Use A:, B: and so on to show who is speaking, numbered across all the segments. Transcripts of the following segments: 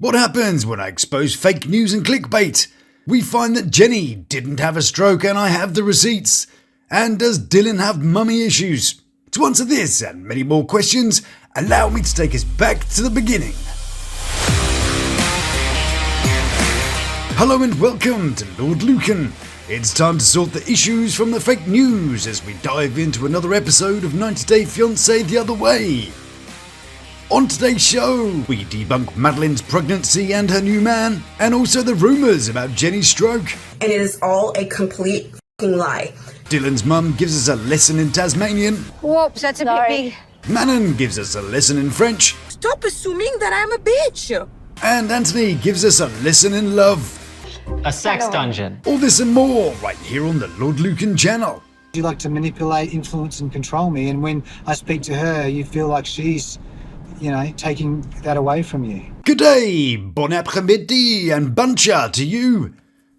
A: What happens when I expose fake news and clickbait? We find that Jenny didn't have a stroke and I have the receipts. And does Dylan have mummy issues? To answer this and many more questions, allow me to take us back to the beginning. Hello and welcome to Lawd Lukan. It's time to sort the issues from the fake news as we dive into another episode of 90 Day Fiance the Other Way. On today's show, we debunk Madeleine's pregnancy and her new man, and also the rumours about Jenny's stroke.
B: And it is all a complete f***ing lie.
A: Dylan's mum gives us a lesson in Tasmanian.
C: Whoops, that's a bit big.
A: Manon gives us a lesson in French.
B: Stop assuming that I'm a bitch.
A: And Anthony gives us a lesson in love.
D: A sex dungeon.
A: All this and more right here on the Lawd Lukan channel.
E: You like to manipulate, influence and control me, and when I speak to her, you feel like she's, taking that away from you.
A: Good day, bon après-midi and buncha to you.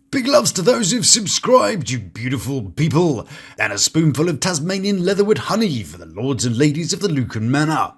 A: Big loves to those who've subscribed, you beautiful people, and a spoonful of Tasmanian leatherwood honey for the lords and ladies of the Lukan Manor.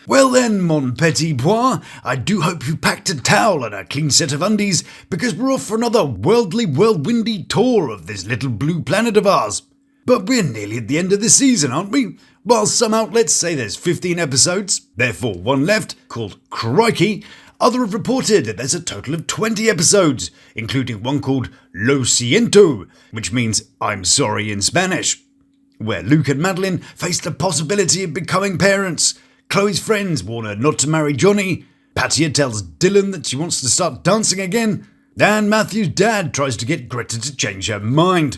A: Well then, mon petit pois, I do hope you packed a towel and a clean set of undies, because we're off for another worldly, whirlwindy tour of this little blue planet of ours. But we're nearly at the end of the season, aren't we? While some outlets say there's 15 episodes, therefore one left, called Crikey, others have reported that there's a total of 20 episodes, including one called Lo Siento, which means I'm sorry in Spanish, where Luke and Madeleine face the possibility of becoming parents. Chloe's friends warn her not to marry Johny, Pattiya tells Dylan that she wants to start dancing again, and Matthew's dad tries to get Greta to change her mind.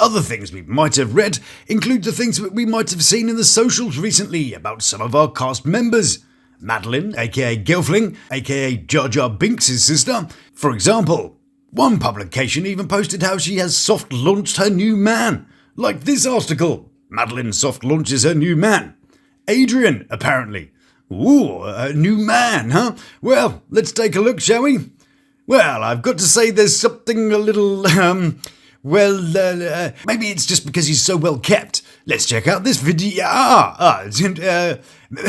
A: Other things we might have read include the things that we might have seen in the socials recently about some of our cast members. Madeleine, aka Gelfling, aka Jar Jar Binks' sister, for example. One publication even posted how she has soft launched her new man, like this article. Madeleine soft launches her new man. Adrian, apparently. Ooh, a new man, huh? Well, let's take a look, shall we? Well, I've got to say there's something a little, maybe it's just because he's so well kept. Let's check out this video.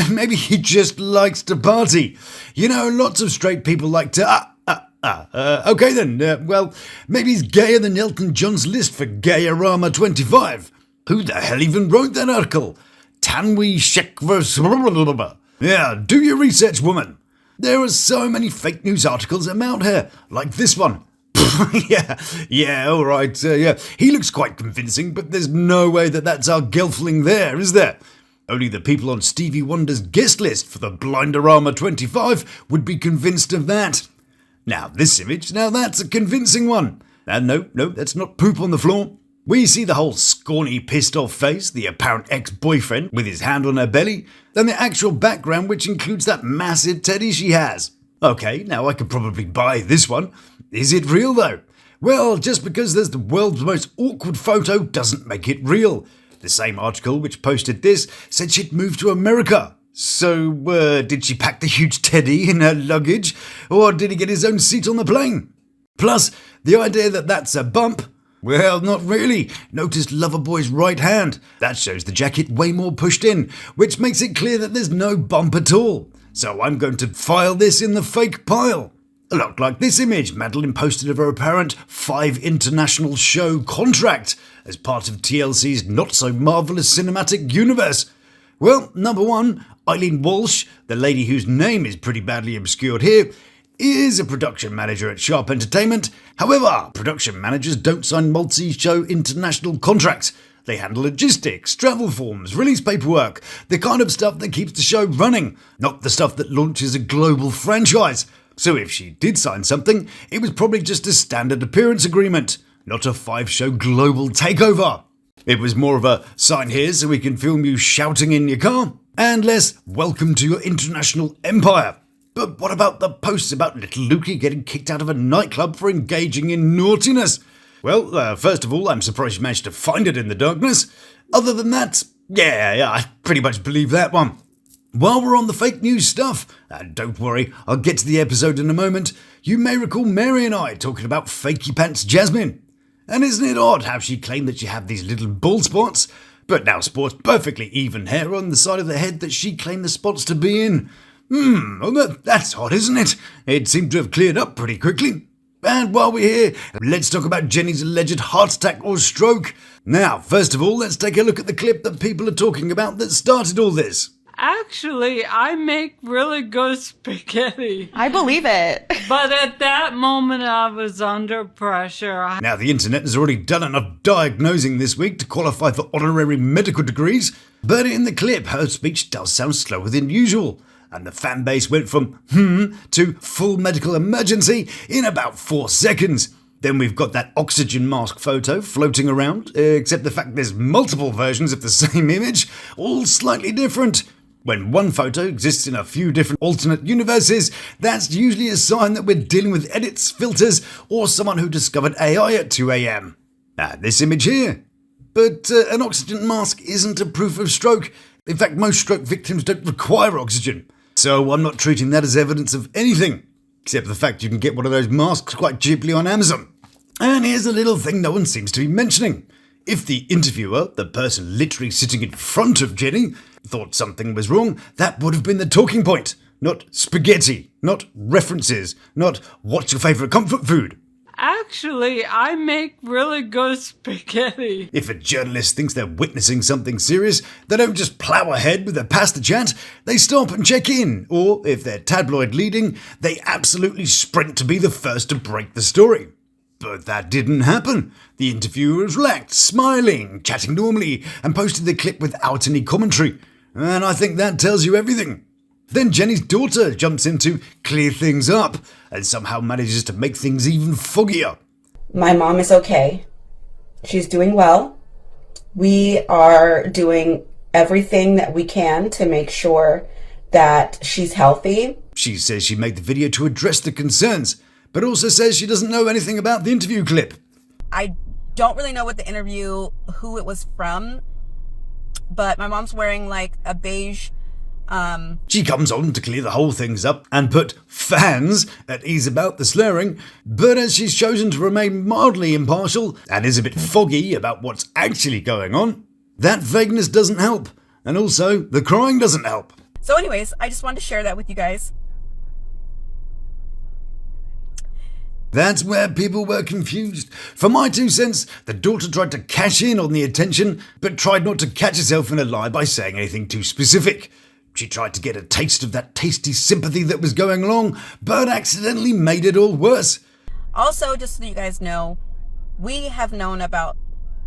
A: Maybe he just likes to party. Lots of straight people like to, okay then, maybe he's gayer than Elton John's list for Gayarama 25. Who the hell even wrote that article? Tanwi Shekver. Yeah, do your research, woman. There are so many fake news articles about her, like this one. Alright, he looks quite convincing, but there's no way that that's our Gelfling there, is there? Only the people on Stevie Wonder's guest list for the Blinderama 25 would be convinced of that. Now, this image, that's a convincing one. And no, that's not poop on the floor. We see the whole scrawny, pissed-off face, the apparent ex-boyfriend with his hand on her belly, then the actual background which includes that massive teddy she has. Okay, now I could probably buy this one. Is it real though? Well, just because there's the world's most awkward photo doesn't make it real. The same article which posted this said she'd moved to America. So, did she pack the huge teddy in her luggage, or did he get his own seat on the plane? Plus, the idea that that's a bump, well, not really. Notice Loverboy's right hand. That shows the jacket way more pushed in, which makes it clear that there's no bump at all. So I'm going to file this in the fake pile. A lot like this image Madeleine posted of her apparent 5 international show contract as part of TLC's not-so-marvellous cinematic universe. Well, number one, Eileen Walsh, the lady whose name is pretty badly obscured here, is a production manager at Sharp Entertainment. However, production managers don't sign multi-show international contracts. They handle logistics, travel forms, release paperwork, the kind of stuff that keeps the show running, not the stuff that launches a global franchise. So if she did sign something, it was probably just a standard appearance agreement, not a 5-show global takeover. It was more of a sign here so we can film you shouting in your car, and less welcome to your international empire. But what about the posts about little Lukey getting kicked out of a nightclub for engaging in naughtiness? Well, first of all, I'm surprised you managed to find it in the darkness. Other than that, yeah, I pretty much believe that one. While we're on the fake news stuff, and don't worry, I'll get to the episode in a moment, you may recall Mary and I talking about Fakey Pants Jasmine. And isn't it odd how she claimed that she had these little bald spots, but now sports perfectly even hair on the side of the head that she claimed the spots to be in? Well, that's odd, isn't it? It seemed to have cleared up pretty quickly. And while we're here, let's talk about Jenny's alleged heart attack or stroke. Now, first of all, let's take a look at the clip that people are talking about that started all this.
C: Actually, I make really good spaghetti.
F: I believe it.
C: But at that moment, I was under pressure.
A: Now, the internet has already done enough diagnosing this week to qualify for honorary medical degrees, but in the clip, her speech does sound slower than usual. And the fan base went from to full medical emergency in about 4 seconds. Then we've got that oxygen mask photo floating around, except the fact there's multiple versions of the same image, all slightly different. When one photo exists in a few different alternate universes, that's usually a sign that we're dealing with edits, filters, or someone who discovered AI at 2 a.m. This image here. But an oxygen mask isn't a proof of stroke. In fact, most stroke victims don't require oxygen. So I'm not treating that as evidence of anything, except the fact you can get one of those masks quite cheaply on Amazon. And here's a little thing no one seems to be mentioning. If the interviewer, the person literally sitting in front of Jenny, thought something was wrong, that would have been the talking point. Not spaghetti, not references, not what's your favourite comfort food.
C: Actually, I make really good spaghetti.
A: If a journalist thinks they're witnessing something serious, they don't just plough ahead with their pasta chat, they stop and check in. Or, if they're tabloid leading, they absolutely sprint to be the first to break the story. But that didn't happen. The interviewer was relaxed, smiling, chatting normally, and posted the clip without any commentary. And I think that tells you everything. Then Jenny's daughter jumps in to clear things up and somehow manages to make things even foggier.
B: My mom is okay. She's doing well. We are doing everything that we can to make sure that she's healthy.
A: She says she made the video to address the concerns, but also says she doesn't know anything about the interview clip.
G: I don't really know what the interview, who it was from, but my mom's wearing like a beige.
A: She comes on to clear the whole things up and put fans at ease about the slurring, but as she's chosen to remain mildly impartial and is a bit foggy about what's actually going on, that vagueness doesn't help, and also the crying doesn't help.
G: So anyways, I just wanted to share that with you guys.
A: That's where people were confused. For my 2 cents, the daughter tried to cash in on the attention, but tried not to catch herself in a lie by saying anything too specific. She tried to get a taste of that tasty sympathy that was going along, but accidentally made it all worse.
G: Also, just so you guys know, we have known about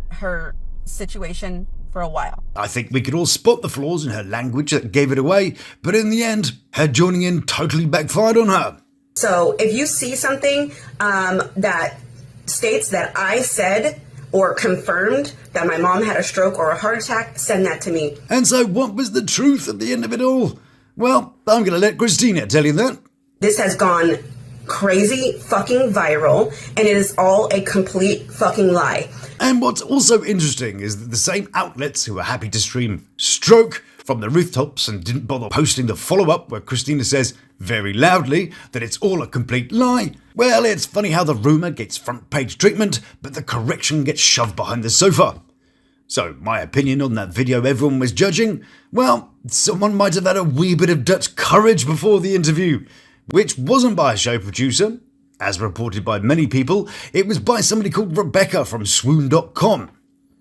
G: her situation for a while.
A: I think we could all spot the flaws in her language that gave it away, but in the end, her joining in totally backfired on her.
B: So if you see something that states that I said or confirmed that my mom had a stroke or a heart attack, send that to me.
A: And so what was the truth at the end of it all? Well, I'm going to let Christina tell you that.
B: This has gone crazy fucking viral, and it is all a complete fucking lie.
A: And what's also interesting is that the same outlets who are happy to stream stroke from the rooftops and didn't bother posting the follow-up where Christina says very loudly that it's all a complete lie. Well, it's funny how the rumour gets front page treatment, but the correction gets shoved behind the sofa. So, my opinion on that video everyone was judging? Well, someone might have had a wee bit of Dutch courage before the interview, which wasn't by a show producer. As reported by many people, it was by somebody called Rebecca from swoon.com.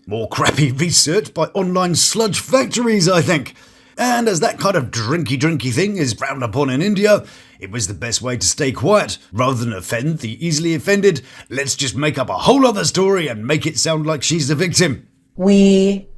A: More crappy research by online sludge factories, I think. And as that kind of drinky thing is frowned upon in India, it was the best way to stay quiet. Rather than offend the easily offended, let's just make up a whole other story and make it sound like she's the victim.
B: We,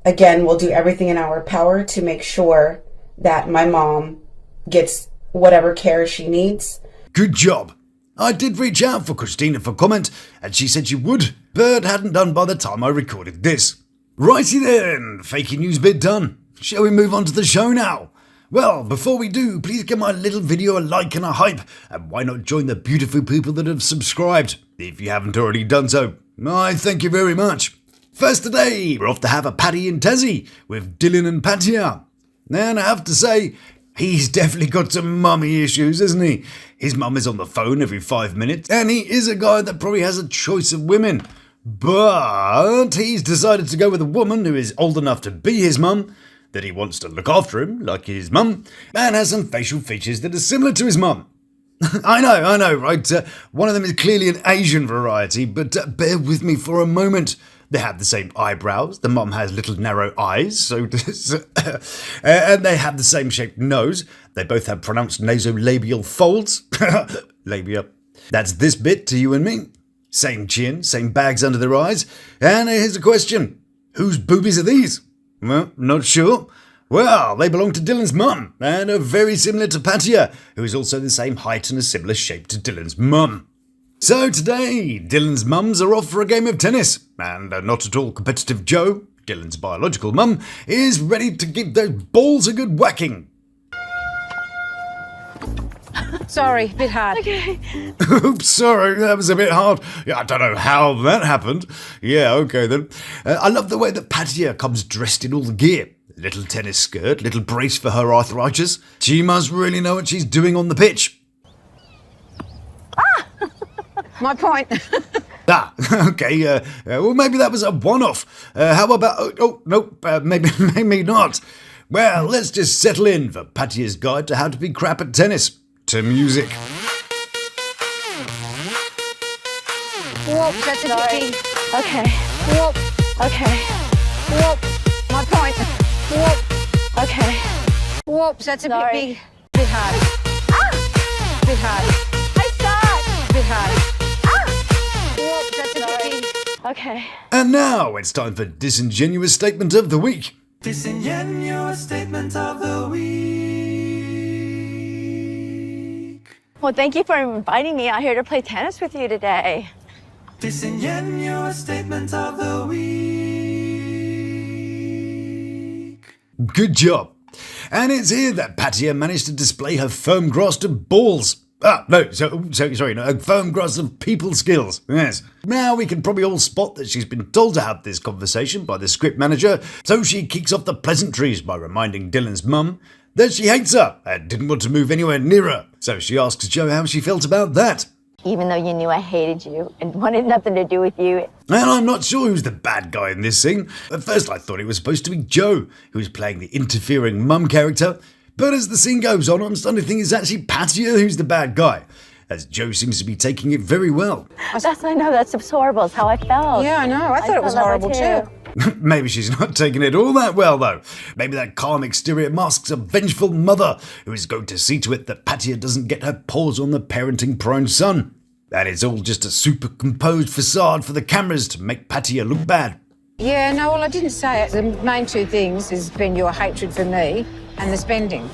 B: again, will do everything in our power to make sure that my mom gets whatever care she needs.
A: Good job. I did reach out for Christina for comment, and she said she would, but hadn't done by the time I recorded this. Righty then, fakey news bit done. Shall we move on to the show now? Well, before we do, please give my little video a like and a hype, and why not join the beautiful people that have subscribed, if you haven't already done so. I thank you very much. First today, we're off to have a Patty in Tassie with Dylan and Pattiya. And I have to say, he's definitely got some mummy issues, isn't he? His mum is on the phone every 5 minutes, and he is a guy that probably has a choice of women. But he's decided to go with a woman who is old enough to be his mum, that he wants to look after him like his mum, and has some facial features that are similar to his mum. I know, right? One of them is clearly an Asian variety, but bear with me for a moment. They have the same eyebrows. The mum has little narrow eyes, and they have the same shaped nose. They both have pronounced nasolabial folds. Labia. That's this bit to you and me. Same chin, same bags under their eyes. And here's a question. Whose boobies are these? Well, not sure. Well, they belong to Dylan's mum, and are very similar to Pattiya, who is also the same height and a similar shape to Dylan's mum. So today, Dylan's mums are off for a game of tennis, and not at all competitive Jo, Dylan's biological mum, is ready to give those balls a good whacking.
F: Sorry, bit hard.
C: Okay.
A: Oops, sorry, that was a bit hard. Yeah, I don't know how that happened. Yeah, okay then. I love the way that Pattiya comes dressed in all the gear. Little tennis skirt, little brace for her arthritis. She must really know what she's doing on the pitch.
F: My point.
A: Okay, well maybe that was a one-off. How about, maybe not. Well, let's just settle in for Pattiya's guide to how to be crap at tennis. To music.
F: Whoop, that's a bit.
H: Okay.
F: Whoop,
H: Okay.
F: whoop. My point. Whoop,
H: Okay.
F: whoop, that's a bit
H: Sorry.
F: big. Bit hard. Bit hard.
H: I suck.
F: Bit hard. Whoop, that's a bit big.
H: Okay.
A: And now it's time for Disingenuous Statement of the Week.
I: Disingenuous statement of the week.
H: Well, thank you for inviting me out here to play tennis with you today.
I: Disingenuous statement of the week.
A: Good job. And it's here that Pattiya managed to display her firm grasp of balls. A firm grasp of people skills. Yes. Now we can probably all spot that she's been told to have this conversation by the script manager, so she kicks off the pleasantries by reminding Dylan's mum that she hates her and didn't want to move anywhere near her. So she asks Jo how she felt about that.
H: Even though you knew I hated you and wanted nothing to do with you.
A: And I'm not sure who's the bad guy in this scene. At first I thought it was supposed to be Jo, who was playing the interfering mum character. But as the scene goes on, I'm starting to think it's actually Pattiya who's the bad guy, as Jo seems to be taking it very well.
H: I know, that's horrible. It's how I felt.
F: Yeah, I know. I thought it was
H: felt that
F: horrible
H: way
F: too.
A: Maybe she's not taking it all that well, though. Maybe that calm exterior masks a vengeful mother who is going to see to it that Pattiya doesn't get her paws on the parenting-prone son. And it's all just a super composed facade for the cameras to make Pattiya look bad.
F: Yeah, no, well, I didn't say it. The main two things has been your hatred for me and the spending.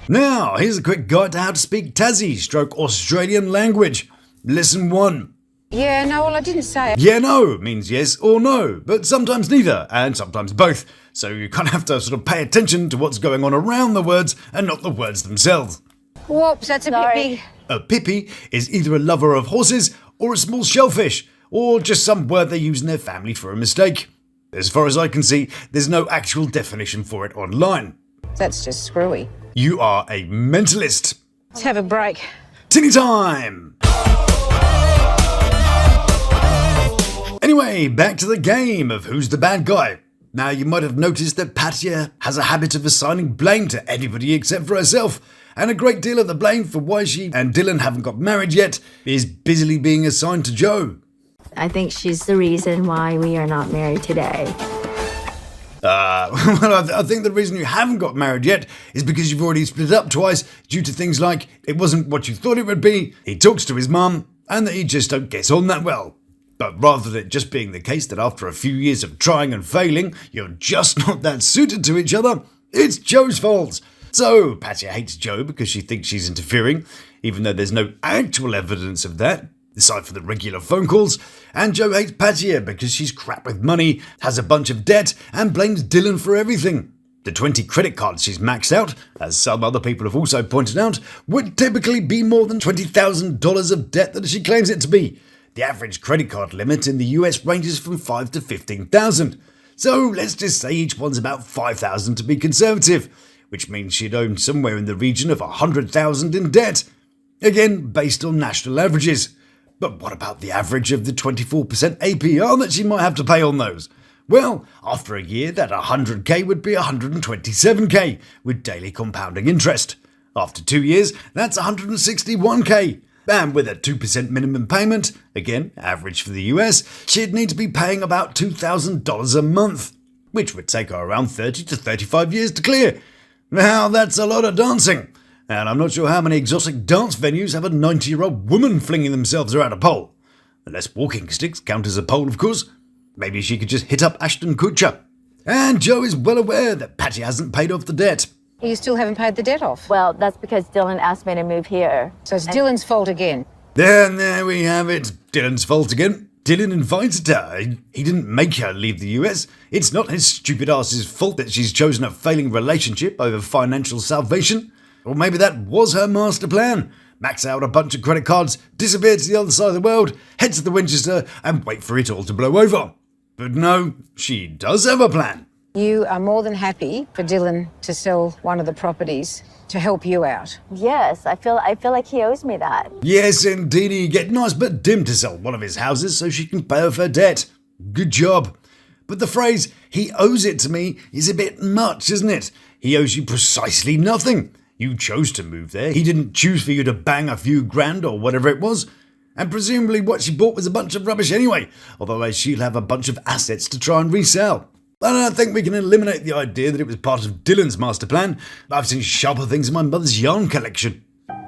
A: Now, here's a quick guide to how to speak Tassie/Australian language. Lesson 1.
F: Yeah, no, well, I didn't say it.
A: Yeah, no means yes or no, but sometimes neither, and sometimes both. So you kind of have to sort of pay attention to what's going on around the words and not the words themselves.
F: Whoops, that's a bit big.
A: A pippy is either a lover of horses or a small shellfish, or just some word they use in their family for a mistake. As far as I can see, there's no actual definition for it online.
F: That's just screwy.
A: You are a mentalist.
F: Let's have a break.
A: Tinny time! Anyway, back to the game of who's the bad guy. Now, you might have noticed that Pattiya has a habit of assigning blame to anybody except for herself, and a great deal of the blame for why she and Dylan haven't got married yet is busily being assigned to Jo.
H: I think she's the reason why we are not married today.
A: I think the reason you haven't got married yet is because you've already split up twice due to things like it wasn't what you thought it would be, he talks to his mum, and that he just don't get on that well. But rather than it just being the case that after a few years of trying and failing, you're just not that suited to each other, it's Jo's fault. So Pattiya hates Jo because she thinks she's interfering, even though there's no actual evidence of that, aside from the regular phone calls, and Jo hates Pattiya because she's crap with money, has a bunch of debt, and blames Dylan for everything. The 20 credit cards she's maxed out, as some other people have also pointed out, would typically be more than $20,000 of debt that she claims it to be. The average credit card limit in the US ranges from $5,000 to $15,000. So let's just say each one's about $5,000 to be conservative, which means she'd own somewhere in the region of $100,000 in debt. Again, based on national averages. But what about the average of the 24% APR that she might have to pay on those? Well, after a year, that 100k would be 127k, with daily compounding interest. After 2 years, that's 161k. And with a 2% minimum payment, again, average for the US, she'd need to be paying about $2,000 a month, which would take her around 30 to 35 years to clear. Now, that's a lot of dancing. And I'm not sure how many exotic dance venues have a 90-year-old woman flinging themselves around a pole. Unless walking sticks count as a pole, of course. Maybe she could just hit up Ashton Kutcher. And Joe is well aware that Pattiya hasn't paid off the debt.
F: You still haven't paid the debt off?
H: Well, that's because Dylan asked me to move here.
F: So it's Dylan's fault again.
A: And there we have it. Dylan's fault again. Dylan invited her. He didn't make her leave the US. It's not his stupid ass's fault that she's chosen a failing relationship over financial salvation. Or maybe that was her master plan. Max out a bunch of credit cards, disappear to the other side of the world, head to the Winchester, and wait for it all to blow over. But no, she does have a plan.
F: You are more than happy for Dylan to sell one of the properties to help you out.
H: Yes, I feel like he owes me that.
A: Yes, indeedy. Get nice but dim to sell one of his houses so she can pay off her debt. Good job. But the phrase, he owes it to me, is a bit much, isn't it? He owes you precisely nothing. You chose to move there. He didn't choose for you to bang a few grand or whatever it was. And presumably what she bought was a bunch of rubbish anyway, although she'll have a bunch of assets to try and resell. I don't think we can eliminate the idea that it was part of Dylan's master plan. I've seen sharper things in my mother's yarn collection.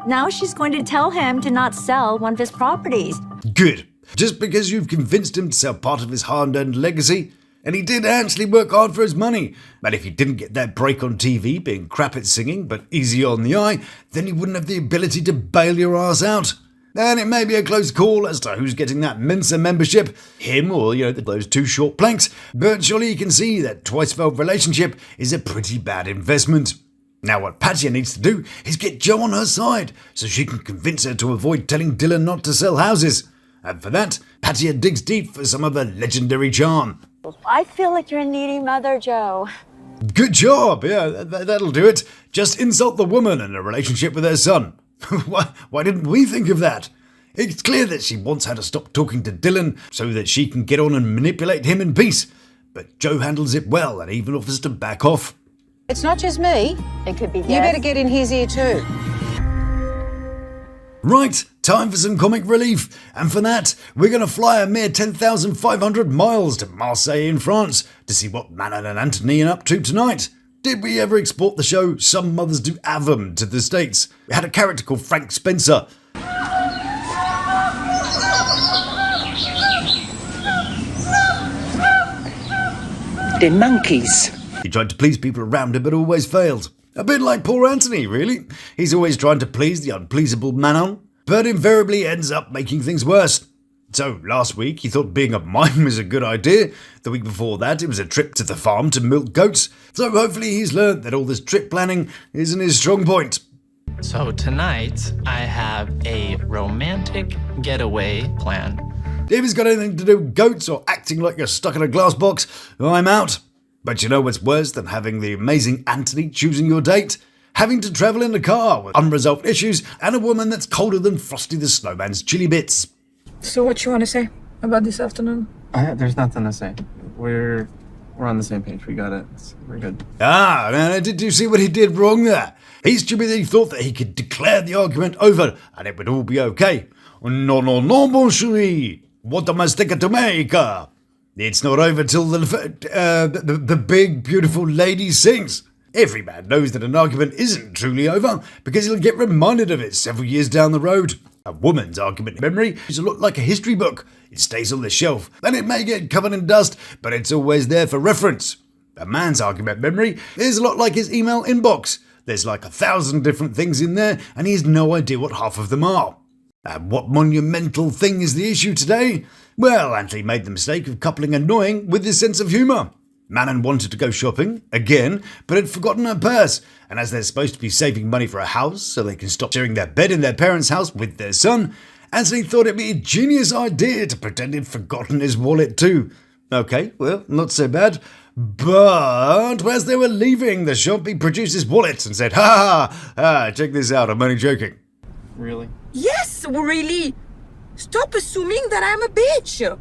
H: Now she's going to tell him to not sell one of his properties.
A: Good. Just because you've convinced him to sell part of his hard-earned legacy. And he did actually work hard for his money. And if he didn't get that break on TV, being crap at singing but easy on the eye, then he wouldn't have the ability to bail your ass out. And it may be a close call as to who's getting that Mensa membership, him or, those two short planks, but surely you can see that twice-failed relationship is a pretty bad investment. Now what Pattiya needs to do is get Jo on her side, so she can convince her to avoid telling Dylan not to sell houses. And for that, Pattiya digs deep for some of her legendary charm.
H: I feel like you're a needy mother, Joe.
A: Good job, yeah, that'll do it. Just insult the woman in a relationship with her son. Why didn't we think of that? It's clear that she wants her to stop talking to Dylan so that she can get on and manipulate him in peace. But Jo handles it well and even offers to back off.
F: It's not just me.
H: It could be
F: You better get in his ear too.
A: Right, time for some comic relief. And for that, we're going to fly a mere 10,500 miles to Marseille in France to see what Manon and Anthony are up to tonight. Did we ever export the show Some Mothers Do Avum to the States? We had a character called Frank Spencer.
J: The monkeys.
A: He tried to please people around him but always failed. A bit like poor Anthony, really. He's always trying to please the unpleasable Manon, but invariably ends up making things worse. So last week he thought being a mime was a good idea. The week before that it was a trip to the farm to milk goats. So hopefully he's learned that all this trip planning isn't his strong point.
D: So tonight I have a romantic getaway plan.
A: If it's got anything to do with goats or acting like you're stuck in a glass box, I'm out. But you know what's worse than having the amazing Anthony choosing your date? Having to travel in a car with unresolved issues and a woman that's colder than Frosty the Snowman's chili bits.
K: So what you want to say about this afternoon?
L: There's nothing to say. We're on the same page. We got it. We're good.
A: Ah, now did you see what he did wrong there? He stupidly thought that he could declare the argument over and it would all be okay. No, mon chéri. What a mistake to make. It's not over till the big, beautiful lady sings. Every man knows that an argument isn't truly over because he'll get reminded of it several years down the road. A woman's argument memory is a lot like a history book. It stays on the shelf, and it may get covered in dust, but it's always there for reference. A man's argument memory is a lot like his email inbox. There's like 1,000 different things in there, and he has no idea what half of them are. And what monumental thing is the issue today? Well, Anthony made the mistake of coupling annoying with his sense of humour. Manon wanted to go shopping, again, but had forgotten her purse, and as they're supposed to be saving money for a house so they can stop sharing their bed in their parents' house with their son, Anthony thought it'd be a genius idea to pretend he'd forgotten his wallet too. Okay, well, not so bad. But as they were leaving the shop, he produced his wallet and said, check this out, I'm only joking.
L: Really?
K: Yes, really. Stop assuming that I'm a bitch.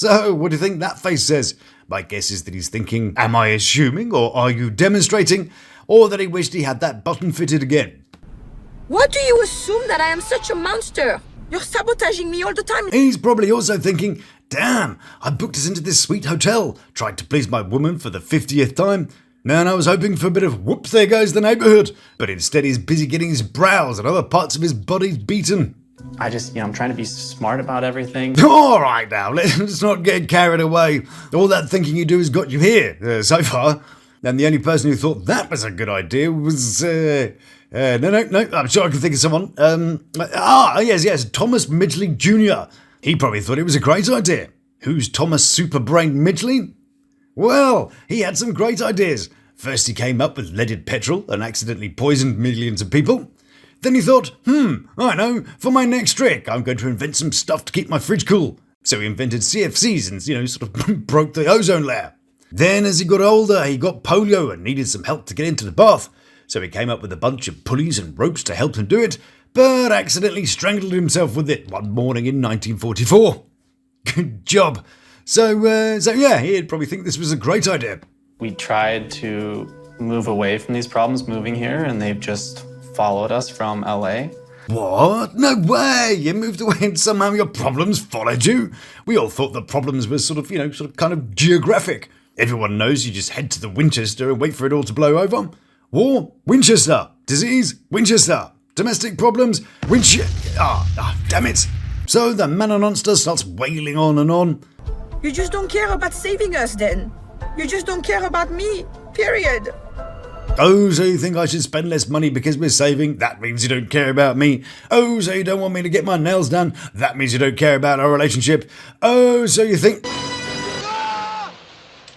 A: So, what do you think that face says? My guess is that he's thinking, am I assuming, or are you demonstrating, or that he wished he had that button fitted again?
K: What do you assume that I am such a monster? You're sabotaging me all the time.
A: He's probably also thinking, damn, I booked us into this sweet hotel, tried to please my woman for the 50th time, and I was hoping for a bit of whoops, there goes the neighbourhood. But instead he's busy getting his brows and other parts of his body beaten.
L: I just, I'm trying to be smart about everything.
A: Alright now, let's not get carried away. All that thinking you do has got you here, so far. And the only person who thought that was a good idea was, no, I'm sure I can think of someone. Yes, Thomas Midgley Jr. He probably thought it was a great idea. Who's Thomas Superbrain Midgley? Well, he had some great ideas. First he came up with leaded petrol and accidentally poisoned millions of people. Then he thought, I know, for my next trick, I'm going to invent some stuff to keep my fridge cool. So he invented CFCs and, sort of broke the ozone layer. Then as he got older, he got polio and needed some help to get into the bath. So he came up with a bunch of pulleys and ropes to help him do it, but accidentally strangled himself with it one morning in 1944. Good job. So yeah, he'd probably think this was a great idea.
L: We tried to move away from these problems moving here, and they've just followed us from LA.
A: What? No way! You moved away and somehow your problems followed you? We all thought the problems were sort of kind of geographic. Everyone knows you just head to the Winchester and wait for it all to blow over. War? Winchester. Disease? Winchester. Domestic problems? Winchester. Damn it. So the Manononster starts wailing on and on.
K: You just don't care about saving us then. You just don't care about me, period.
A: Oh, so you think I should spend less money because we're saving? That means you don't care about me. Oh, so you don't want me to get my nails done? That means you don't care about our relationship. Oh, so you think...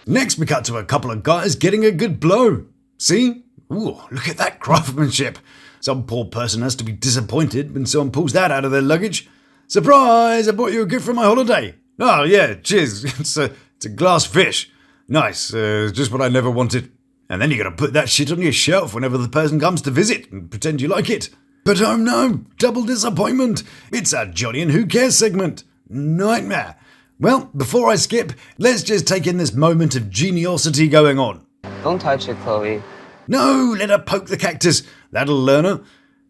A: Next we cut to a couple of guys getting a good blow. See? Ooh, look at that craftsmanship. Some poor person has to be disappointed when someone pulls that out of their luggage. Surprise, I bought you a gift for my holiday. Oh yeah, cheers. It's a glass fish. Nice, just what I never wanted. And then you gotta put that shit on your shelf whenever the person comes to visit and pretend you like it. But oh no, double disappointment. It's a Johny and Who Cares segment. Nightmare. Well, before I skip, let's just take in this moment of geniosity going on.
M: Don't touch it, Chloe.
A: No, let her poke the cactus. That'll learn her.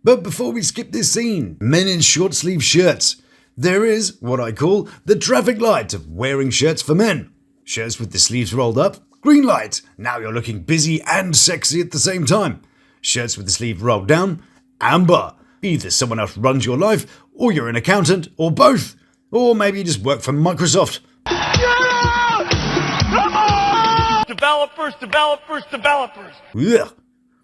A: But before we skip this scene, men in short sleeve shirts. There is what I call the traffic light of wearing shirts for men. Shirts with the sleeves rolled up, green light. Now you're looking busy and sexy at the same time. Shirts with the sleeve rolled down, amber. Either someone else runs your life, or you're an accountant, or both. Or maybe you just work for Microsoft.
N: Developers.
A: Ugh.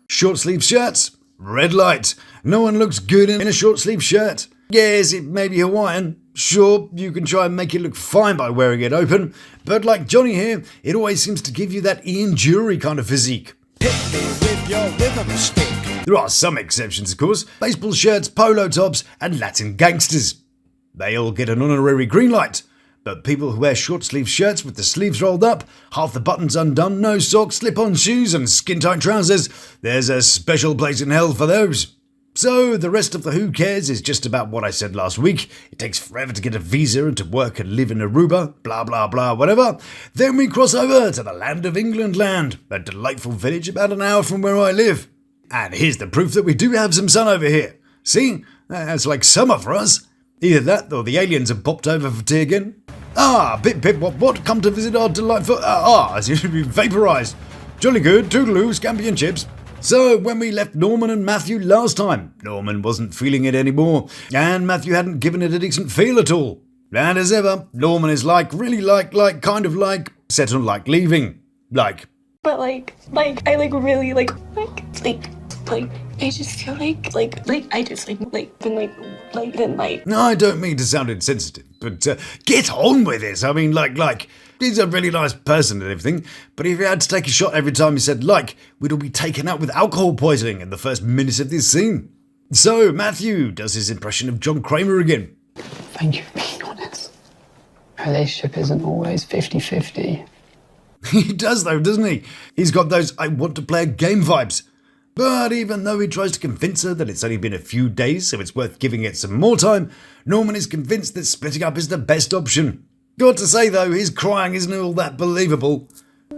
A: Short sleeve shirts, red light. No one looks good in a short sleeve shirt. Yes, it may be Hawaiian. Sure, you can try and make it look fine by wearing it open, but like Johny here, it always seems to give you that Ian Jury kind of physique.
N: Hit me with your rhythm stick.
A: There are some exceptions, of course. Baseball shirts, polo tops, and Latin gangsters. They all get an honorary green light. But people who wear short-sleeve shirts with the sleeves rolled up, half the buttons undone, no socks, slip-on shoes, and skin-tight trousers, there's a special place in hell for those. So the rest of the Who Cares is just about what I said last week. It takes forever to get a visa and to work and live in Aruba, blah blah blah, whatever. Then we cross over to the land of England land, a delightful village about an hour from where I live. And here's the proof that we do have some sun over here. See? That's like summer for us. Either that or the aliens have popped over for tea again. Pip, what? Come to visit our delightful... as you should be vaporised. Jolly good, toodaloo, scampi and chips. So, when we left Norman and Matthew last time, Norman wasn't feeling it anymore, and Matthew hadn't given it a decent feel at all. And as ever, Norman is really set on leaving.
O: But I really I just feel
A: No, I don't mean to sound insensitive, but get on with it. I mean, he's a really nice person and everything, but if you had to take a shot every time you said we'd all be taken out with alcohol poisoning in the first minute of this scene. So, Matthew does his impression of John Kramer again.
P: Thank you for being honest. A relationship isn't always 50-50.
A: He does though, doesn't he? He's got those I want to play a game vibes. But even though he tries to convince her that it's only been a few days, so it's worth giving it some more time, Norman is convinced that splitting up is the best option. Got to say though, his crying isn't all that believable.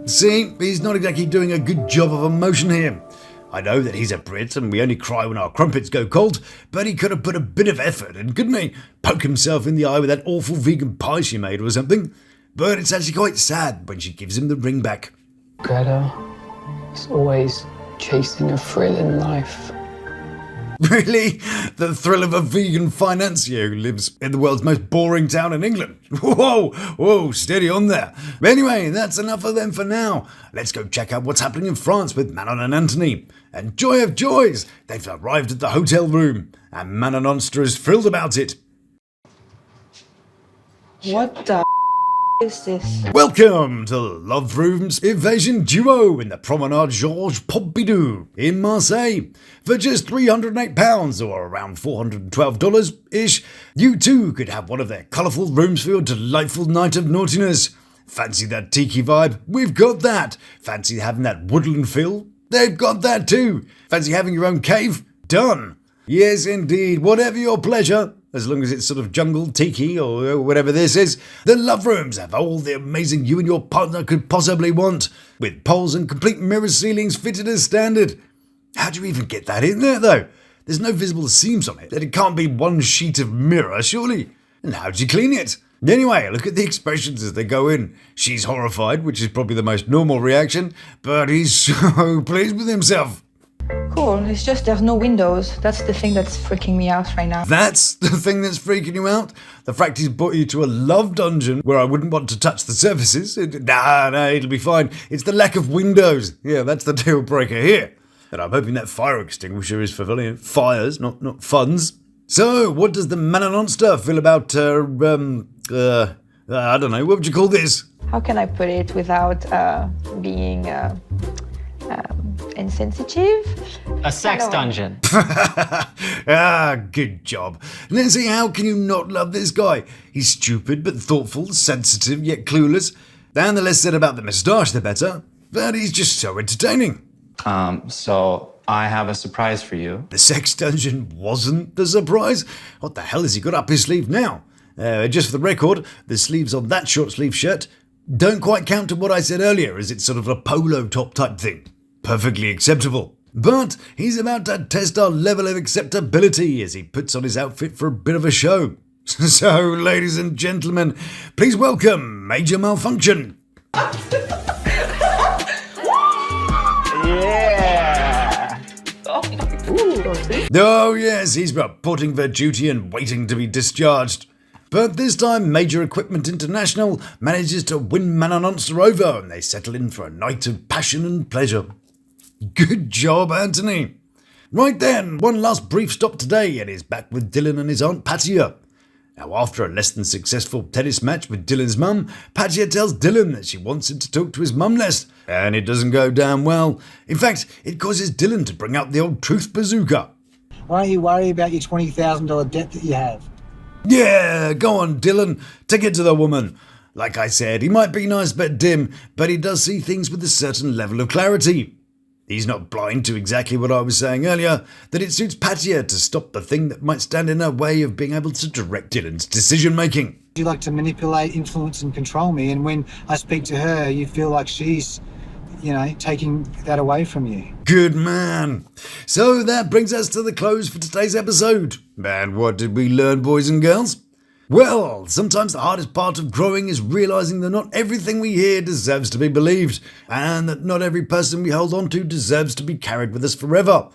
A: See, he's not exactly doing a good job of emotion here. I know that he's a Brit and we only cry when our crumpets go cold, but he could have put a bit of effort in, couldn't he? Poke himself in the eye with that awful vegan pie she made or something. But it's actually quite sad when she gives him the ring back.
P: Greta is always chasing a thrill in life.
A: Really? The thrill of a vegan financier who lives in the world's most boring town in England? Whoa, steady on there. Anyway, that's enough of them for now. Let's go check out what's happening in France with Manon and Anthony. And joy of joys, they've arrived at the hotel room, and Manon is thrilled about it.
O: What the is this?
A: Welcome to Love Room's Evasion Duo in the Promenade Georges Pompidou in Marseille. For just £308 or around $412-ish, you too could have one of their colourful rooms for your delightful night of naughtiness. Fancy that tiki vibe? We've got that. Fancy having that woodland feel? They've got that too. Fancy having your own cave? Done. Yes indeed, whatever your pleasure. As long as it's sort of jungle, tiki, or whatever this is, the Love Rooms have all the amazing you and your partner could possibly want, with poles and complete mirror ceilings fitted as standard. How do you even get that in there, though? There's no visible seams on it, and it can't be one sheet of mirror, surely. And how do you clean it? Anyway, look at the expressions as they go in. She's horrified, which is probably the most normal reaction, but he's so pleased with himself.
O: Cool, it's just there's no windows. That's the thing that's freaking me out right now.
A: That's the thing that's freaking you out? The fact he's brought you to a love dungeon where I wouldn't want to touch the surfaces? Nah, it'll be fine. It's the lack of windows. Yeah, that's the deal breaker here. And I'm hoping that fire extinguisher is for fires, not funds. So, what does the Manononster feel about, I don't know, what would you call this?
O: How can I put it without being insensitive?
D: A sex dungeon.
A: Good job. Lindsay, how can you not love this guy? He's stupid but thoughtful, sensitive yet clueless. And the less said about the moustache, the better. But he's just so entertaining.
L: So I have a surprise for you.
A: The sex dungeon wasn't the surprise? What the hell has he got up his sleeve now? Just for the record, the sleeves on that short sleeve shirt don't quite count to what I said earlier, as it's sort of a polo top type thing. Perfectly acceptable. But he's about to test our level of acceptability as he puts on his outfit for a bit of a show. So, ladies and gentlemen, please welcome Major Malfunction.
I: Yeah!
A: Oh yes, he's reporting for duty and waiting to be discharged. But this time, Major Equipment International manages to win Manononster over and they settle in for a night of passion and pleasure. Good job, Anthony. Right then, one last brief stop today and he's back with Dylan and his aunt Pattiya. Now, after a less than successful tennis match with Dylan's mum, Pattiya tells Dylan that she wants him to talk to his mum less, and it doesn't go down well. In fact, it causes Dylan to bring out the old truth bazooka.
E: Why don't you worry about your $20,000 debt that you have?
A: Yeah, go on, Dylan. Take it to the woman. Like I said, he might be nice but dim, but he does see things with a certain level of clarity. He's not blind to exactly what I was saying earlier, that it suits Pattiya to stop the thing that might stand in her way of being able to direct Dylan's decision-making.
E: You like to manipulate, influence and control me, and when I speak to her, you feel like she's, taking that away from you.
A: Good man. So that brings us to the close for today's episode. And what did we learn, boys and girls? Well, sometimes the hardest part of growing is realizing that not everything we hear deserves to be believed, and that not every person we hold on to deserves to be carried with us forever.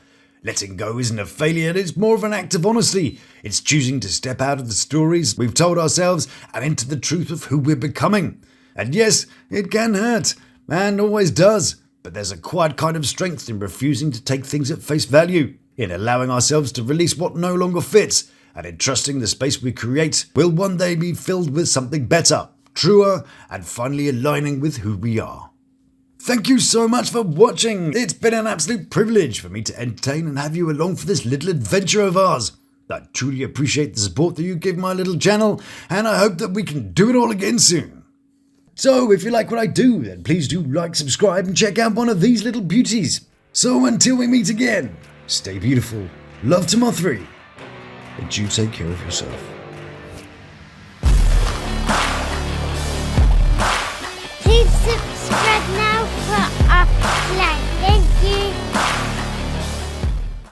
A: Letting go isn't a failure, it's more of an act of honesty. It's choosing to step out of the stories we've told ourselves and into the truth of who we're becoming. And yes, it can hurt, and always does, but there's a quiet kind of strength in refusing to take things at face value, in allowing ourselves to release what no longer fits, and in trusting the space we create will one day be filled with something better, truer, and finally aligning with who we are. Thank you so much for watching. It's been an absolute privilege for me to entertain and have you along for this little adventure of ours. I truly appreciate the support that you give my little channel, and I hope that we can do it all again soon. So if you like what I do, then please do like, subscribe, and check out one of these little beauties. So until we meet again, stay beautiful, love to my three, and you take care of yourself.